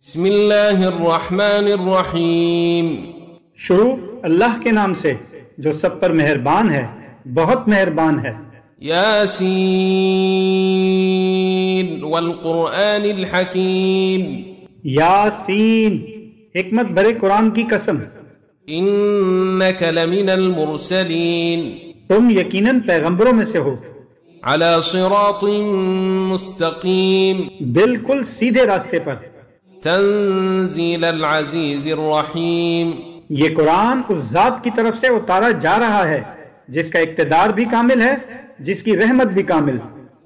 بسم اللہ الرحمن الرحیم. شروع اللہ کے نام سے جو سب پر مہربان ہے، بہت مہربان ہے. یاسین والقرآن الحکیم. یاسین، حکمت بھرے قرآن کی قسم. انک لمن المرسلین. تم یقیناً پیغمبروں میں سے ہو. علی صراط مستقیم. بالکل سیدھے راستے پر. تنزیل العزیز الرحیم. یہ قرآن اس ذات کی طرف سے اتارا جا رہا ہے جس کا اقتدار بھی کامل ہے، جس کی رحمت بھی کامل.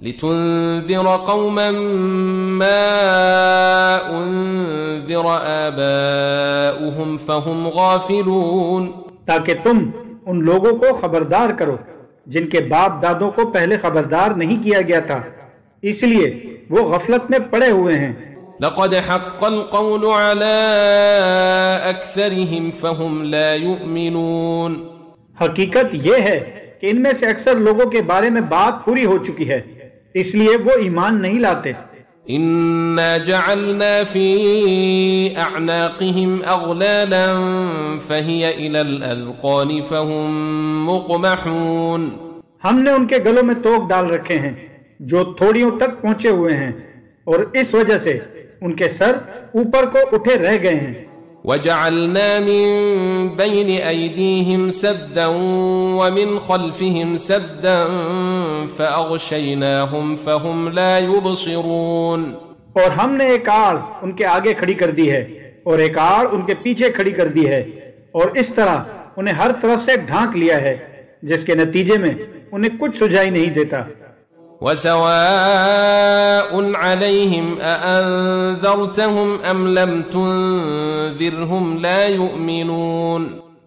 لتنذر قوما ما انذر آباؤهم فهم غافلون. تاکہ تم ان لوگوں کو خبردار کرو جن کے باپ دادوں کو پہلے خبردار نہیں کیا گیا تھا، اس لیے وہ غفلت میں پڑے ہوئے ہیں. لقد حق القول على أكثرهم فهم لا يؤمنون. حقیقت یہ ہے کہ ان میں سے اکثر لوگوں کے بارے میں بات پوری ہو چکی ہے، اس لیے وہ ایمان نہیں لاتے. إنا جعلنا في أعناقهم أغلالا فهي إلى الأذقان فهم مقمحون. ہم نے ان کے گلوں میں توق ڈال رکھے ہیں جو تھوڑیوں تک پہنچے ہوئے ہیں، اور اس وجہ سے ان کے سر اوپر کو اٹھے رہ گئے ہیں. وَجَعَلْنَا مِن بَيْنِ أَيْدِيهِمْ سَدًّا وَمِنْ خَلْفِهِمْ سَدًّا فَأَغْشَيْنَاهُمْ فَهُمْ لَا يُبْصِرُونَ. اور ہم نے ایک آڑ ان کے آگے کھڑی کر دی ہے اور ایک آڑ ان کے پیچھے کھڑی کر دی ہے، اور اس طرح انہیں ہر طرف سے ڈھانک لیا ہے جس کے نتیجے میں انہیں کچھ سجائی نہیں دیتا. وَسَوَاءٌ عَلَيْهِمْ أَأَنذَرْتَهُمْ أَمْ لَمْ تُنذِرْهُمْ لَا يُؤْمِنُونَ.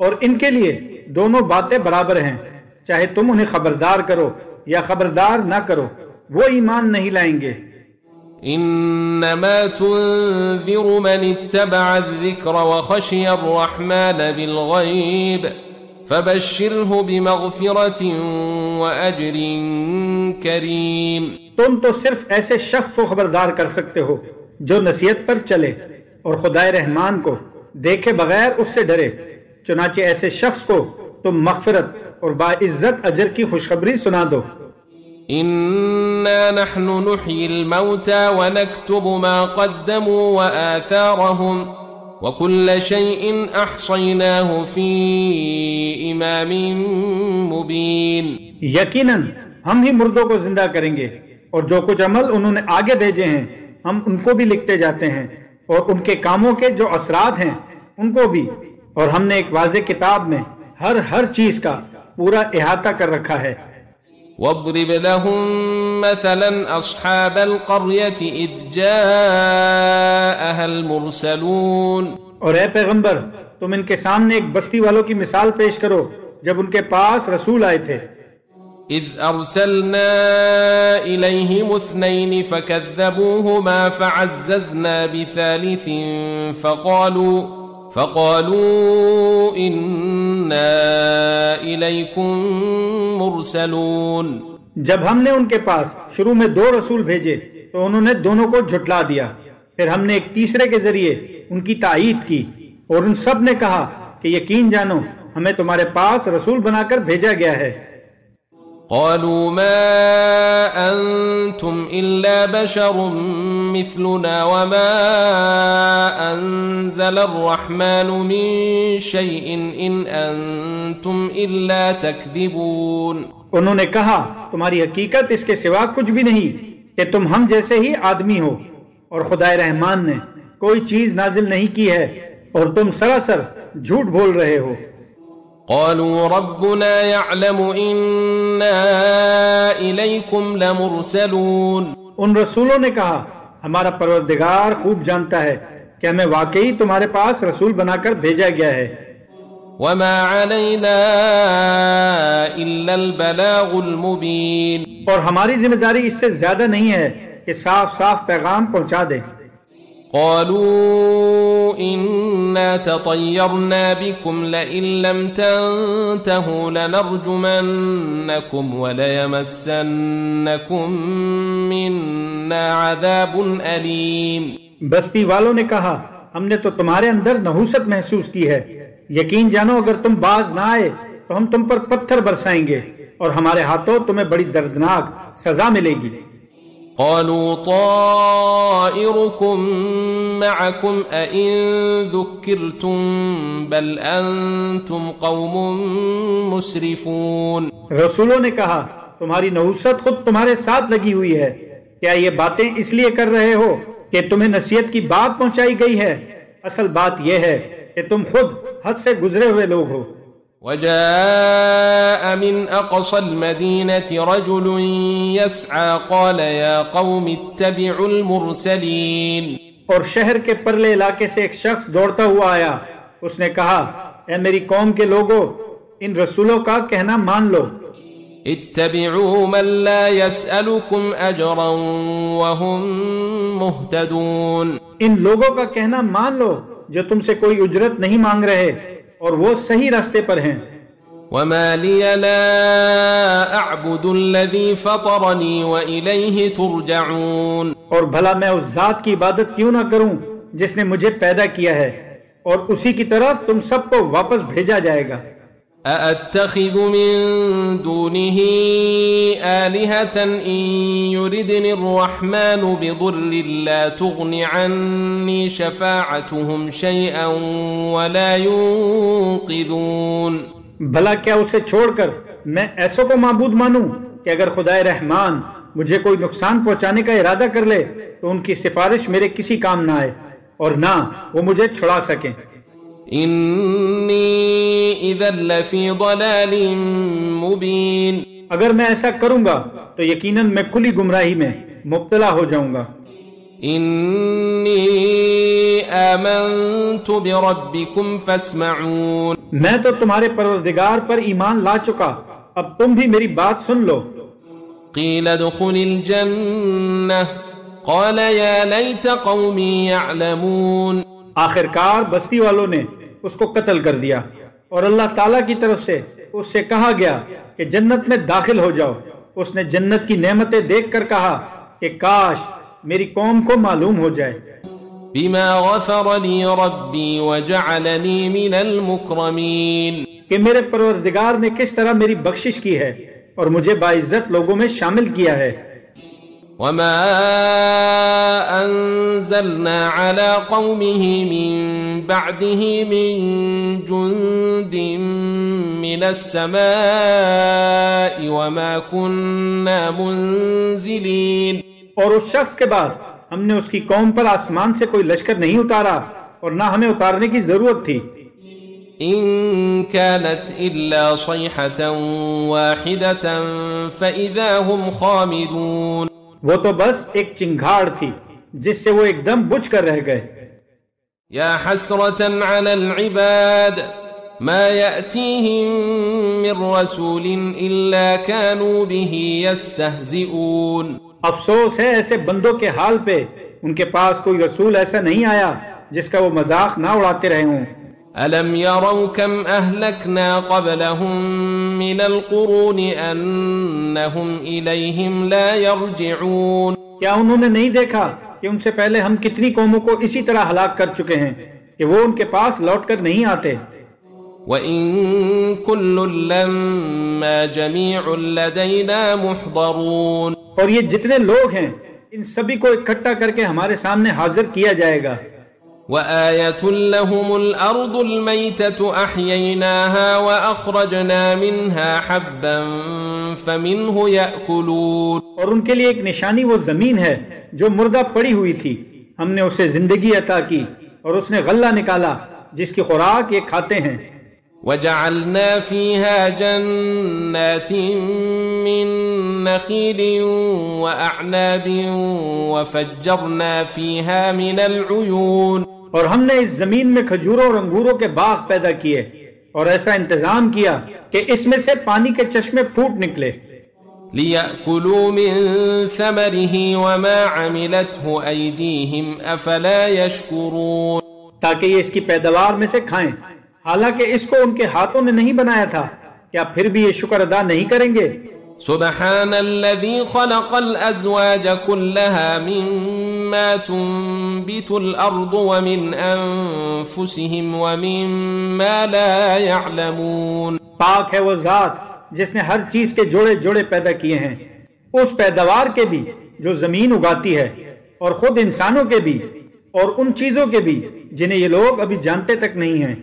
اور ان کے لیے دونوں باتیں برابر ہیں، چاہے تم انہیں خبردار کرو یا خبردار نہ کرو، وہ ایمان نہیں لائیں گے. إِنَّمَا تُنذِرُ مَنِ اتَّبَعَ الذِّكْرَ وَخَشِيَ الرَّحْمَنَ بِالْغَيْبِ فَبَشِّرْهُ بِمَغْفِرَةٍ وَأَجْرٍ كَرِيمٍ. تم تو صرف ایسے شخص کو خبردار کر سکتے ہو جو نصیحت پر چلے اور خدائے رحمان کو دیکھے بغیر اس سے ڈرے، چنانچہ ایسے شخص کو تم مغفرت اور باعزت اجر کی خوشخبری سنا دو. إِنَّا نَحْنُ نُحْيِي الْمَوْتَى وَنَكْتُبُ مَا قَدَّمُوا وَآثَارَهُمْ وَكُلَّ شَيْءٍ أَحْصَيْنَاهُ فِي إِمَامٍ مُبِينٍ. یقیناً ہم ہی مردوں کو زندہ کریں گے، اور جو کچھ عمل انہوں نے آگے بھیجے ہیں ہم ان کو بھی لکھتے جاتے ہیں، اور ان کے کاموں کے جو اثرات ہیں ان کو بھی، اور ہم نے ایک واضح کتاب میں ہر چیز کا پورا احاطہ کر رکھا ہے. وَاضْرِبْ لَهُم مَّثَلًا أَصْحَابَ الْقَرْيَةِ إِذْ جَاءَهَا الْمُرْسَلُونَ. اور اے پیغمبر تم ان کے سامنے ایک بستی والوں کی مثال پیش کرو جب ان کے پاس رسول آئے تھے. إِذْ أَرْسَلْنَا إِلَيْهِمُ اثْنَيْنِ فَكَذَّبُوهُمَا فَعَزَّزْنَا بِثَالِثٍ فَقَالُوا إِنَّا إِلَيْكُمْ مُرْسَلُونَ. جب ہم نے ان کے پاس شروع میں 2 رسول بھیجے تو انہوں نے دونوں کو جھٹلا دیا، پھر ہم نے ایک تیسرے کے ذریعے ان کی تائید کی، اور ان سب نے کہا کہ یقین جانو ہمیں تمہارے پاس رسول بنا کر بھیجا گیا ہے. قالوا ما أنتم إلا بشر مثلنا وما أنزل الرحمن من شيء إن أنتم إلا تكذبون. انہوں نے کہا تمہاری حقیقت اس کے سوا کچھ بھی نہیں کہ تم ہم جیسے ہی آدمی ہو، اور خدائے رحمان نے کوئی چیز نازل نہیں کی ہے اور تم سراسر جھوٹ بول رہے ہو. قالوا ربنا يعلم إنا إليكم لمرسلون. ان رسولوں نے کہا ہمارا پروردگار خوب جانتا ہے کہ ہمیں واقعی تمہارے پاس رسول بنا کر بھیجا گیا ہے. وما علينا إلا البلاغ المبين. اور ہماری ذمہ داری اس سے زیادہ نہیں ہے کہ صاف صاف پیغام پہنچا دیں. قالوا إنا تطيرنا بكم لئن لم تنتهوا لنرجمنكم وليمسنكم منا عذاب أليم. بستی والوں نے کہا ہم نے تو تمہارے اندر نحوست محسوس کی ہے، یقین جانو اگر تم باز نہ آئے تو ہم تم پر پتھر برسائیں گے اور ہمارے ہاتھوں تمہیں بڑی دردناک سزا ملے گی۔ قالوا طائركم معكم أئن ذكرتم بل أنتم قوم مسرفون۔ رسولوں نے کہا تمہاری نحوست خود تمہارے ساتھ لگی ہوئی ہے، کیا یہ باتیں اس لیے کر رہے ہو کہ تمہیں نصیحت کی بات پہنچائی گئی ہے؟ اصل بات یہ ہے کہ تم خود حد سے گزرے ہوئے لوگ ہو۔ وجاء من أقصى المدينة رجل يسعى قال يا قوم اتبعوا المرسلين۔ اور شہر کے پرلے علاقے سے ایک شخص دوڑتا ہوا آیا، اس نے کہا اے میری قوم کے لوگوں، ان رسولوں کا کہنا مان لو۔ اتبعوا من لا يسألكم أجرا وهم مهتدون۔ ان لوگوں کا کہنا مان لو جو تم سے کوئی اجرت نہیں مانگ رہے اور وہ صحیح راستے پر ہیں۔ وما لي لا أعبد الذي فطرني وإليه ترجعون۔ اور بھلا میں اس ذات کی عبادت کیوں نہ کروں جس نے مجھے پیدا کیا ہے اور اسی کی طرف تم سب کو واپس بھیجا جائے گا۔ أأتخذ من دونه آلهة إن يردني الرحمن بضر لا تغن عني شفاعتهم شيئا ولا ينقذون۔ بھلا کیا اسے چھوڑ کر میں ایسوں کو معبود مانوں کہ اگر خدائے رحمان مجھے کوئی نقصان پہنچانے کا ارادہ کر لے تو ان کی سفارش میرے کسی کام نہ آئے اور نہ وہ مجھے چھڑا سکیں۔ انی اذا لفی ضلال مبین۔ اگر میں ایسا کروں گا تو یقیناً میں کھلی گمراہی میں مبتلا ہو جاؤں گا۔ انی آمنت بربکم فاسمعون۔ میں تو تمہارے پروردگار پر ایمان لا چکا، اب تم بھی میری بات سن لو۔ قیل ادخل الجنہ قال یا لیت قومی یعلمون۔ آخرکار بستی والوں نے اس کو قتل کر دیا اور اللہ تعالیٰ کی طرف سے اس سے کہا گیا کہ جنت میں داخل ہو جاؤ۔ اس نے جنت کی نعمتیں دیکھ کر کہا کہ کاش میری قوم کو معلوم ہو جائے۔ بما غفر لی ربی وجعلنی من المکرمین۔ کہ میرے پروردگار نے کس طرح میری بخشش کی ہے اور مجھے باعزت لوگوں میں شامل کیا ہے۔ وما انزلنا على قومه من بعده من جند من السماء وما كنا منزلين۔ اور اس شخص کے بعد ہم نے اس کی قوم پر آسمان سے کوئی لشکر نہیں اتارا اور نہ ہمیں اتارنے کی ضرورت تھی۔ ان كانت الا صيحة واحدة فاذا هم خامدون۔ وہ تو بس ایک چنگھاڑ تھی جس سے وہ ایک دم بجھ کر رہ گئے۔ یا حسرة على العباد ما يأتيهم من رسول الا كانوا به يستهزئون۔ افسوس ہے ایسے بندوں کے حال پہ، ان کے پاس کوئی رسول ایسا نہیں آیا جس کا وہ مذاق نہ اڑاتے رہے ہوں۔ أَلَمْ يَرَوْا كَمْ أَهْلَكْنَا قَبْلَهُمْ مِنَ الْقُرُونِ أَنَّهُمْ إِلَيْهِمْ لَا يَرْجِعُونَ۔ کیا انہوں نے نہیں دیکھا کہ ان سے پہلے ہم کتنی قوموں کو اسی طرح ہلاک کر چکے ہیں کہ وہ ان کے پاس لوٹ کر نہیں آتے۔ وَإِن كُلٌّ لَّمَّا جَمِيعٌ لَّدَيْنَا مُحْضَرُونَ۔ اور یہ جتنے لوگ ہیں ان سبھی کو اکٹھا کر کے ہمارے سامنے حاضر کیا جائے گا۔ وَآيَةٌ لَّهُمُ الْأَرْضُ الْمَيْتَةُ أَحْيَيْنَاهَا وَأَخْرَجْنَا مِنْهَا حَبًّا فَمِنْهُ يَأْكُلُونَ۔ اور ان کے لیے ایک نشانی وہ زمین ہے جو مردہ پڑی ہوئی تھی، ہم نے اسے زندگی عطا کی اور اس نے غلہ نکالا جس کی خوراک یہ کھاتے ہیں۔ وَجَعَلْنَا فِيهَا جَنَّاتٍ مِّن نَخِيلٍ وَأَعْنَابٍ وَفَجَّرْنَا فِيهَا مِنَ الْعُيُونِ۔ اور ہم نے اس زمین میں کھجوروں اور انگوروں کے باغ پیدا کیے اور ایسا انتظام کیا کہ اس میں سے پانی کے چشمے پھوٹ نکلے۔ لِيَأْكُلُوا مِن ثَمَرِهِ وَمَا عَمِلَتْهُ أَيْدِيهِمْ أَفَلَا يَشْكُرُونَ۔ تاکہ یہ اس کی پیداوار میں سے کھائیں، حالانکہ اس کو ان کے ہاتھوں نے نہیں بنایا تھا، کیا پھر بھی یہ شکر ادا نہیں کریں گے؟ سبحان الذي خلق الأزواج كلها مما تنبت الأرض ومن أنفسهم ومما لا يعلمون. پاک ہے وہ ذات جس نے ہر چیز کے جوڑے جوڑے پیدا کیے ہیں، اس پیداوار کے بھی جو زمین اگاتی ہے اور خود انسانوں کے بھی اور ان چیزوں کے بھی جنہیں یہ لوگ ابھی جانتے تک نہیں ہیں.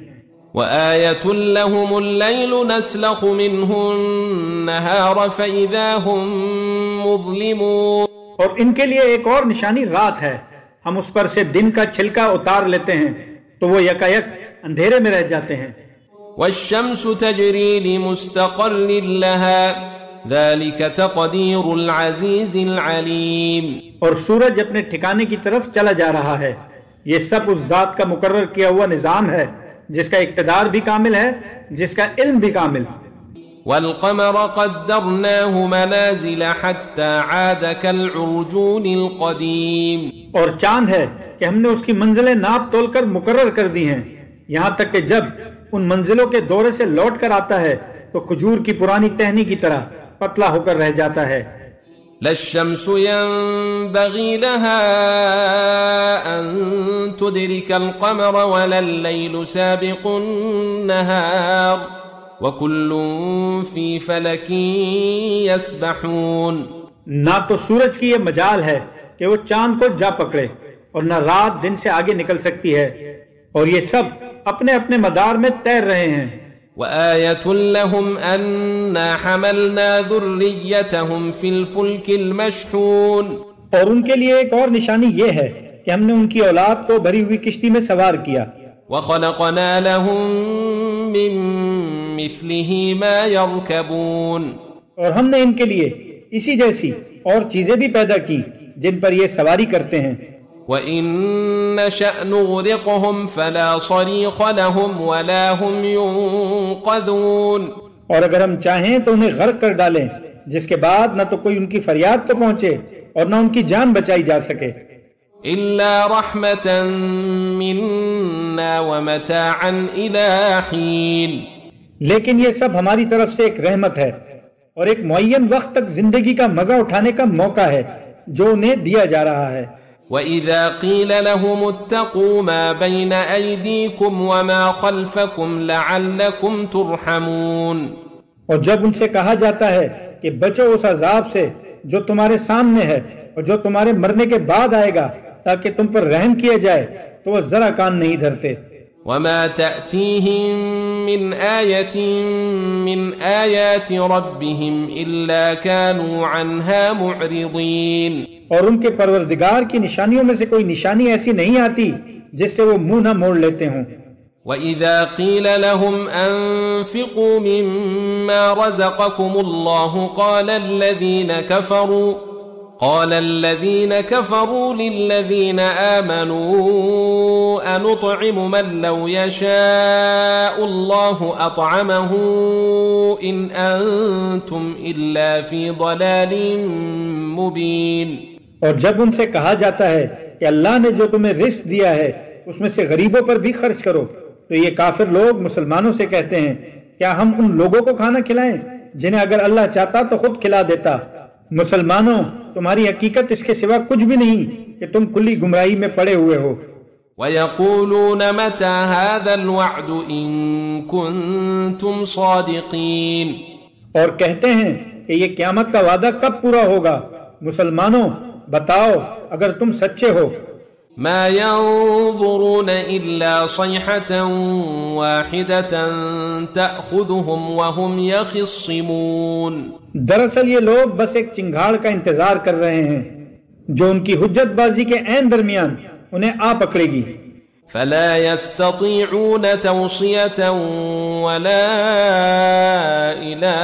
وَآيَةٌ لَهُمُ اللَّيْلُ نَسْلَخُ مِنْهُ النَّهَارَ فَإِذَا هُمْ مُظْلِمُونَ. اور ان کے لیے ایک اور نشانی رات ہے، ہم اس پر سے دن کا چھلکا اتار لیتے ہیں تو وہ یکایک اندھیرے میں رہ جاتے ہیں. وَالشَّمْسُ تَجْرِي لِمُسْتَقَرٍّ لَهَا ذَلِكَ تَقْدِيرُ الْعَزِيزِ الْعَلِيمِ. اور سورج اپنے ٹھکانے کی طرف چلا جا رہا ہے، یہ سب اس ذات کا مقرر کیا ہوا نظام ہے جس کا اقتدار بھی کامل ہے، جس کا علم بھی کامل. وَالْقَمَرَ قَدَّرْنَاهُ مَنَازِلَ حَتَّى عَادَ كَالْعُرْجُونِ الْقَدِيمِ. اور چاند ہے کہ ہم نے اس کی منزلیں ناپ تول کر مقرر کر دی ہیں، یہاں تک کہ جب ان منزلوں کے دورے سے لوٹ کر آتا ہے تو کھجور کی پرانی ٹہنی کی طرح پتلا ہو کر رہ جاتا ہے. لَلشَّمْسُ يَنبَغِي لَهَا أَن تُدْرِكَ الْقَمَرَ وَلَا اللَّيْلُ سَابِقُ النَّهَارِ وَكُلٌّ فِي فَلَكٍ يَسْبَحُونَ. نہ تو سورج کی یہ مجال ہے کہ وہ چاند کو جا پکڑے اور نہ رات دن سے آگے نکل سکتی ہے، اور یہ سب اپنے اپنے مدار میں تیر رہے ہیں. وَآيَةٌ لَهُمْ أَنَّا حَمَلْنَا ذُرِّيَّتَهُمْ فِي الْفُلْكِ الْمَشْحُونِ. اور ان کے لیے ایک اور نشانی یہ ہے کہ ہم نے ان کی اولاد کو بھری ہوئی کشتی میں سوار کیا. وَخَلَقْنَا لَهُم مِّن مِّثْلِهِ مَا يَرْكَبُونَ. اور ہم نے ان کے لیے اسی جیسی اور چیزیں بھی پیدا کی جن پر یہ سواری کرتے ہیں. وَإِن نَّشَأْ نُغْرِقْهُمْ فَلَا صَرِيخَ لَهُمْ وَلَا هُمْ يُنقَذُونَ. اور اگر ہم چاہیں تو انہیں غرق کر ڈالیں، جس کے بعد نہ تو کوئی ان کی فریاد کو پہنچے اور نہ ان کی جان بچائی جا سکے. إِلَّا رَحْمَةً مِّنَّا وَمَتَاعًا إِلَىٰ حِينٍ. لیکن یہ سب ہماری طرف سے ایک رحمت ہے اور ایک معین وقت تک زندگی کا مزہ اٹھانے کا موقع ہے جو انہیں دیا جا رہا ہے. وَإِذَا قِيلَ لَهُمُ اتَّقُوا مَا بَيْنَ أَيْدِيكُمْ وَمَا خَلْفَكُمْ لَعَلَّكُمْ تُرْحَمُونَ. اور جب ان سے کہا جاتا ہے کہ بچو اس عذاب سے جو تمہارے سامنے ہے اور جو تمہارے مرنے کے بعد آئے گا تاکہ تم پر رحم کیا جائے، تو وہ ذرا کان نہیں دھرتے. وَمَا تَأْتِيهِم مِّنْ آيَةٍ مِّنْ آيَاتِ رَبِّهِمْ إِلَّا كَانُوا عَنْهَا مُعْرِضِينَ. اور ان کے پروردگار کی نشانیوں میں سے کوئی نشانی ایسی نہیں آتی جس سے وہ منہ نہ موڑ لیتے ہوں. وَإِذَا قِيلَ لَهُمْ أَنفِقُوا مِمَّا رَزَقَكُمُ اللَّهُ قَالَ الَّذِينَ كَفَرُوا لِلَّذِينَ آمَنُوا أَنُطْعِمُ مَن لَّوْ يَشَاءُ اللَّهُ أَطْعَمَهُ إِنْ أَنتُمْ إِلَّا فِي ضَلَالٍ مُّبِينٍ. اور جب ان سے کہا جاتا ہے کہ اللہ نے جو تمہیں رزق دیا ہے اس میں سے غریبوں پر بھی خرچ کرو، تو یہ کافر لوگ مسلمانوں سے کہتے ہیں کیا ہم ان لوگوں کو کھانا کھلائیں جنہیں اگر اللہ چاہتا تو خود کھلا دیتا. مسلمانوں، تمہاری حقیقت اس کے سوا کچھ بھی نہیں کہ تم کھلی گمراہی میں پڑے ہوئے ہو. وَيَقُولُونَ مَتَى هَذَا الْوَعْدُ إِن كُنتُمْ صَادِقِينَ. اور کہتے ہیں کہ یہ قیامت کا وعدہ کب پورا ہوگا. مسلمانوں بتاؤ اگر تم سچے ہو. ما ينظرون إلا صيحة واحدة تأخذهم وهم يخصمون. دراصل یہ لوگ بس ایک چنگھاڑ کا انتظار کر رہے ہیں جو ان کی حجت بازی کے عین درمیان انہیں آ پکڑے گی. فلا يستطيعون توصية ولا إلى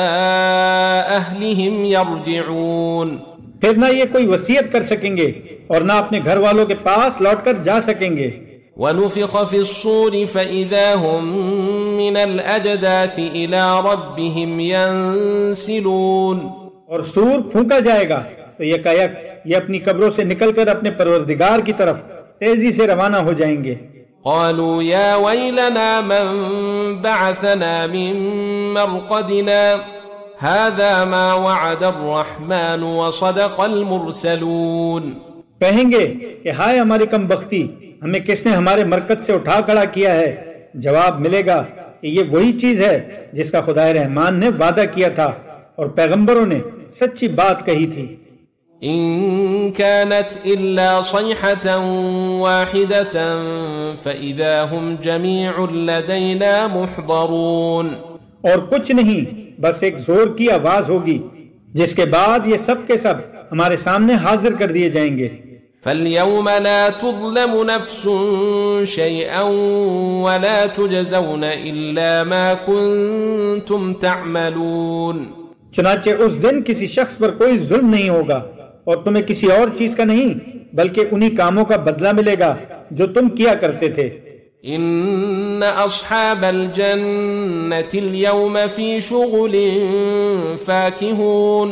أهلهم يرجعون. پھر نہ یہ کوئی وصیت کر سکیں گے اور نہ اپنے گھر والوں کے پاس لوٹ کر جا سکیں گے. وَنُفِخَ فِي الصُّورِ فَإِذَا هُم مِّنَ الْأَجْدَاثِ إِلَىٰ رَبِّهِمْ يَنسِلُونَ. اور سور پھونکا جائے گا تو یکایک یہ اپنی قبروں سے نکل کر اپنے پروردگار کی طرف تیزی سے روانہ ہو جائیں گے. قالوا يا ويلنا من بعثنا من مرقدنا هذا ما وعد الرحمن وصدق المرسلون. کہیں گے کہ ہائے ہماری کم بختی، ہمیں کس نے ہمارے مرکز سے اٹھا کھڑا کیا ہے؟ جواب ملے گا کہ یہ وہی چیز ہے جس کا خدائے رحمان نے وعدہ کیا تھا اور پیغمبروں نے سچی بات کہی تھی. إن كانت إلا صيحة واحدة فإذا هم جميع لدينا محضرون. اور کچھ نہیں، بس ایک زور کی آواز ہوگی جس کے بعد یہ سب کے سب ہمارے سامنے حاضر کر دیے جائیں گے. فاليوم لا تظلم نفس شيئا ولا تجزون إلا ما كنتم تعملون. چنانچہ اس دن کسی شخص پر کوئی ظلم نہیں ہوگا اور تمہیں کسی اور چیز کا نہیں بلکہ انہی کاموں کا بدلہ ملے گا جو تم کیا کرتے تھے. ان اصحاب الجنة اليوم في شغل فاكهون.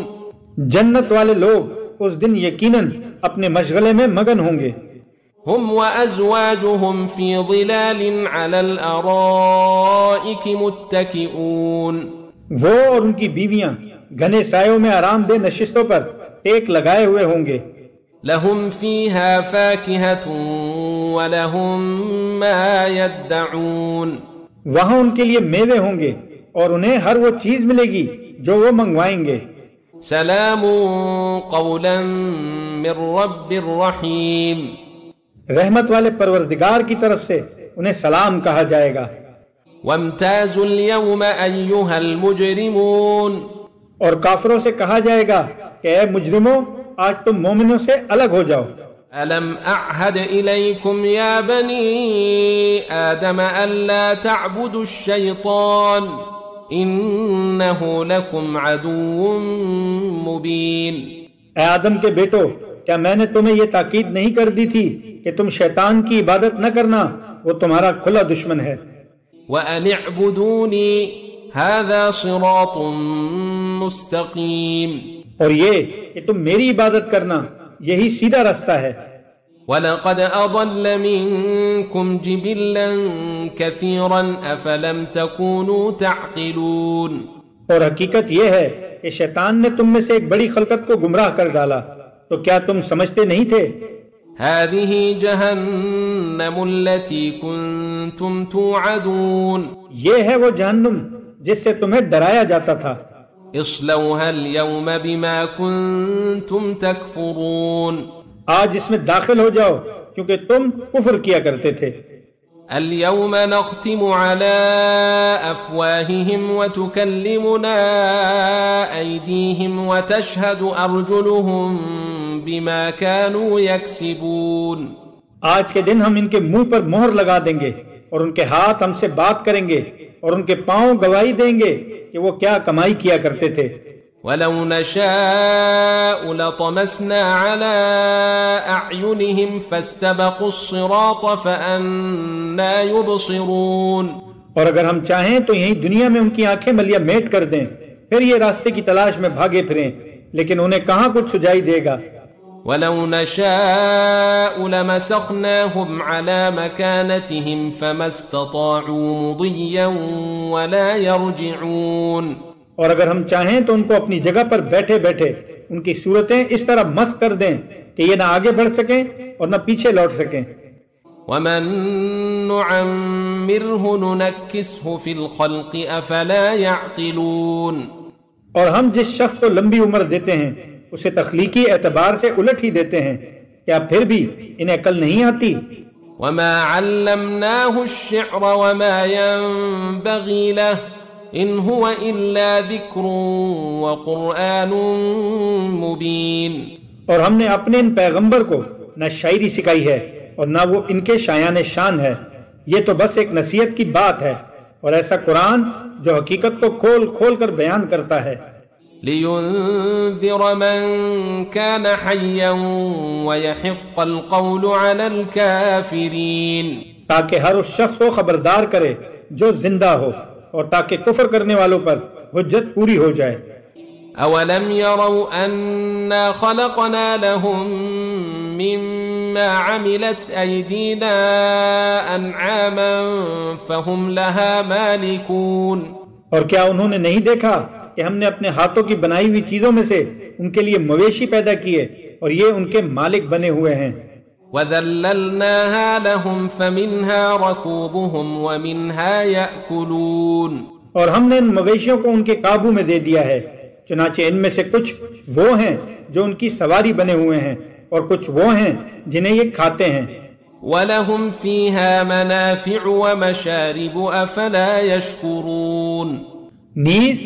جنت والے لوگ اس دن یقیناً اپنے مشغلے میں مگن ہوں گے. هم وازواجهم في ظلال على الارائك متكئون. وہ اور ان کی بیویاں گھنے سایوں میں آرام دہ نشستوں پر ٹیک لگائے ہوئے ہوں گے. لهم فيها فاكهة ولهم ما يدعون. وہاں ان کے لیے میوے ہوں گے اور انہیں ہر وہ چیز ملے گی جو وہ منگوائیں گے. سلام قولا من رب الرحیم. رحمت والے پروردگار کی طرف سے انہیں سلام کہا جائے گا. وامتازوا اليوم أيها المجرمون. اور کافروں سے کہا جائے گا کہ اے مجرموں، آج تم مومنوں سے الگ ہو جاؤ. ألم أعهد إليكم يا بني آدم ألا تعبدوا الشيطان إنه لكم عدو مبين. اے آدم کے بیٹو، کیا میں نے تمہیں یہ تاکید نہیں کر دی تھی کہ تم شیطان کی عبادت نہ کرنا، وہ تمہارا کھلا دشمن ہے. وَأَنِ اعْبُدُونِي هَذَا صِرَاطٌ مُسْتَقِيمٌ. اور یہ کہ تم میری عبادت کرنا، یہی سیدھا رستہ ہے. وَلَقَدْ أَضَلَّ مِنكُمْ جِبِلًّا كَثِيرًا أَفَلَمْ تَكُونُوا تَعْقِلُونَ. اور حقیقت یہ ہے کہ شیطان نے تم میں سے ایک بڑی خلقت کو گمراہ کر ڈالا، تو کیا تم سمجھتے نہیں تھے؟ هذه جهنم التي كنتم توعدون. یہ ہے وہ جہنم جس سے تمہیں ڈرایا جاتا تھا. اصلوها اليوم بما كنتم تكفرون. آج اس میں داخل ہو جاؤ کیونکہ تم کفر کیا کرتے تھے. اليوم نختم على أفواههم وتكلمنا أيديهم وتشهد أرجلهم بما كانوا يكسبون. آج کے دن ہم ان کے منہ پر مہر لگا دیں گے اور ان کے ہاتھ ہم سے بات کریں گے اور ان کے پاؤں گواہی دیں گے کہ وہ کیا کمائی کیا کرتے تھے. وَلَوْ نَشَاءُ لَطَمَسْنَا عَلَىٰ أَعْيُنِهِمْ فَاسْتَبَقُوا الصِّرَاطَ فَأَنَّىٰ يُبْصِرُونَ. اور اگر ہم چاہیں تو یہیں دنیا میں ان کی آنکھیں ملیا میٹ کر دیں، پھر یہ راستے کی تلاش میں بھاگے پھریں، لیکن انہیں کہاں کچھ سجائی دے گا. وَلَوْ نَشَاءُ لَمَسَخْنَاهُمْ عَلَىٰ مَكَانَتِهِمْ فَمَا اسْتَطَاعُوا مُضِيًّا وَلَا يَرْجِعُونَ. اور اگر ہم چاہیں تو ان کو اپنی جگہ پر بیٹھے بیٹھے ان کی صورتیں اس طرح مسخ کر دیں کہ یہ نہ آگے بڑھ سکیں اور نہ پیچھے لوٹ سکیں. وَمَن نُعَمِّرْهُ نُنَكِّسْهُ فِي الْخَلْقِ أَفَلَا يَعْقِلُونَ. اور ہم جس شخص کو لمبی عمر دیتے ہیں اسے تخلیقی اعتبار سے الٹ ہی دیتے ہیں، کیا پھر بھی انہیں عقل نہیں آتی؟ وَمَا عَلَّمْنَاهُ الشِّعْرَ وَمَا يَنبَغِي لَهُ إِنْ هُوَ إِلَّا ذِكْرٌ وَقُرْآنٌ مُبِينٌ. اور ہم نے اپنے ان پیغمبر کو نہ شاعری سکھائی ہے اور نہ وہ ان کے شایان شان ہے، یہ تو بس ایک نصیحت کی بات ہے اور ایسا قرآن جو حقیقت کو کھول کھول کر بیان کرتا ہے. لِيُنذِرَ مَن كَانَ حَيًّا وَيَحِقَّ الْقَوْلُ عَلَى الْكَافِرِينَ. تاکہ ہر اس شخص کو خبردار کرے جو زندہ ہو اور تاکہ کفر کرنے والوں پر حجت پوری ہو جائے. اولم يروا انا خلقنا لهم مما عملت ايدينا انعاما فهم لها مالكون. اور کیا انہوں نے نہیں دیکھا کہ ہم نے اپنے ہاتھوں کی بنائی ہوئی چیزوں میں سے ان کے لیے مویشی پیدا کیے اور یہ ان کے مالک بنے ہوئے ہیں. وَذَلَّلْنَاهَا لَهُمْ فَمِنْهَا رَكُوبُهُمْ وَمِنْهَا يَأْكُلُونَ اور ہم نے ان مویشیوں کو ان کے قابو میں دے دیا ہے، چنانچہ ان میں سے کچھ وہ ہیں جو ان کی سواری بنے ہوئے ہیں اور کچھ وہ ہیں جنہیں یہ کھاتے ہیں. وَلَهُمْ فِيهَا مَنَافِعُ وَمَشَارِبُ أَفَلَا يَشْكُرُونَ نیز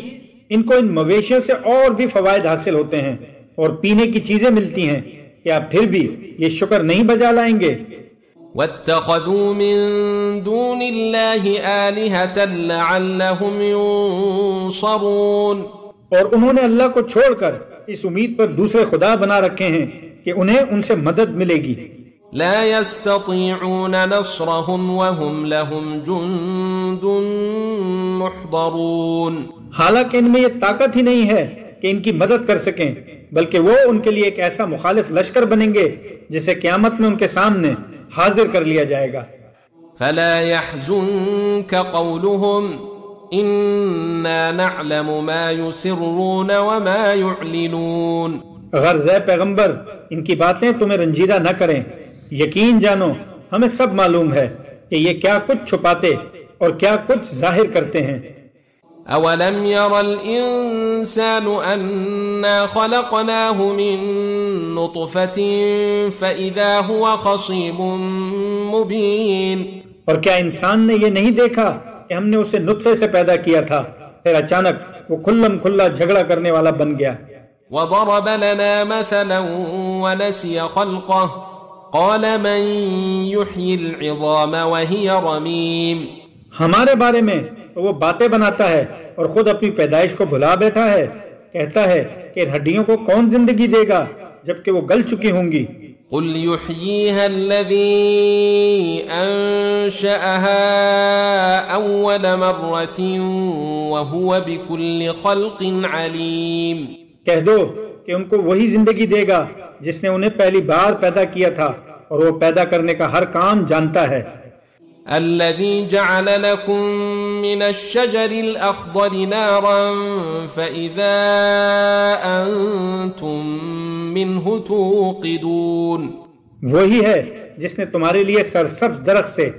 ان کو ان مویشیوں سے اور بھی فوائد حاصل ہوتے ہیں اور پینے کی چیزیں ملتی ہیں، کیا پھر بھی یہ شکر نہیں بجا لائیں گے؟ وَاتَّخَذُوا مِن دُونِ اللَّهِ آلِهَةً لَعَلَّهُمْ يُنصَرُونَ اور انہوں نے اللہ کو چھوڑ کر اس امید پر دوسرے خدا بنا رکھے ہیں کہ انہیں ان سے مدد ملے گی. لا يستطيعون نصرهم وهم لهم جند محضرون حالانکہ ان میں یہ طاقت ہی نہیں ہے کہ ان کی مدد کر سکیں، بلکہ وہ ان کے لیے ایک ایسا مخالف لشکر بنیں گے جسے قیامت میں ان کے سامنے حاضر کر لیا جائے گا. فلا يحزنك قولهم إنا نعلم ما يسرون وما يعلنون غرض ہے پیغمبر ان کی باتیں تمہیں رنجیدہ نہ کریں، یقین جانو ہمیں سب معلوم ہے کہ یہ کیا کچھ چھپاتے اور کیا کچھ ظاہر کرتے ہیں. اولم ير الانسان انا خلقناه من نطفة فاذا هو خصيم مبين اور کیا انسان نے یہ نہیں دیکھا کہ ہم نے اسے نطفے سے پیدا کیا تھا، پھر اچانک وہ کھلم کھلا جھگڑا کرنے والا بن گیا. وضرب لنا مثلا ونسي خلقه قال من يحيي العظام وهي رميم ہمارے بارے میں تو وہ باتیں بناتا ہے اور خود اپنی پیدائش کو بھلا بیٹھا ہے، کہتا ہے کہ ان ہڈیوں کو کون زندگی دے گا جبکہ وہ گل چکی ہوں گی. قل يحييها الذي أنشأها أول مرة وهو بكل خلق عليم کہہ دو کہ ان کو وہی زندگی دے گا جس نے انہیں پہلی بار پیدا کیا تھا اور وہ پیدا کرنے کا ہر کام جانتا ہے. الذي جعل لكم من الشجر الأخضر نارا فإذا أنتم منه توقدون وہی ہے جس نے تمہارے لیے سرسبز درخت سے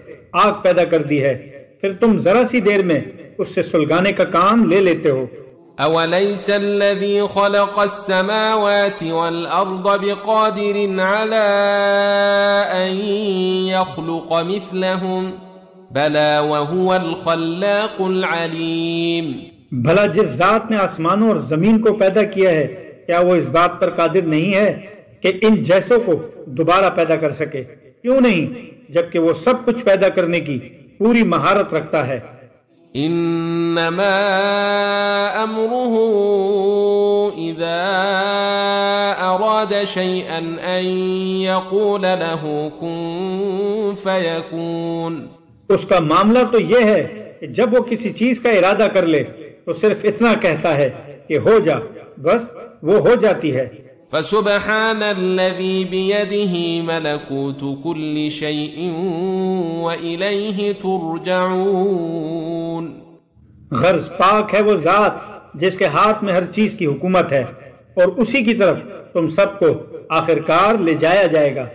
آگ پیدا کر دی ہے، پھر تم ذرا سی دیر میں اس سے سلگانے کا کام لے لیتے ہو. أوليس الذي خلق السماوات والأرض بقادر على أن يخلق مثلهم بلى وهو الخلاق العليم بھلا جس ذات نے آسمانوں اور زمین کو پیدا کیا ہے کیا وہ اس بات پر قادر نہیں ہے کہ ان جیسوں کو دوبارہ پیدا کر سکے؟ کیوں نہیں، جبکہ وہ سب کچھ پیدا کرنے کی پوری مہارت رکھتا ہے. انما امره اذا اراد شيئا ان يقول له كن فيكون اس کا معاملہ تو یہ ہے کہ جب وہ کسی چیز کا ارادہ کر لے تو صرف اتنا کہتا ہے کہ ہو جا، بس وہ ہو جاتی ہے. فسبحان الذي بيده ملكوت كل شيء وإليه ترجعون غرض پاک ہے وہ ذات جس کے ہاتھ میں ہر چیز کی حکومت ہے اور اسی کی طرف تم سب کو آخرکار لے جایا جائے گا.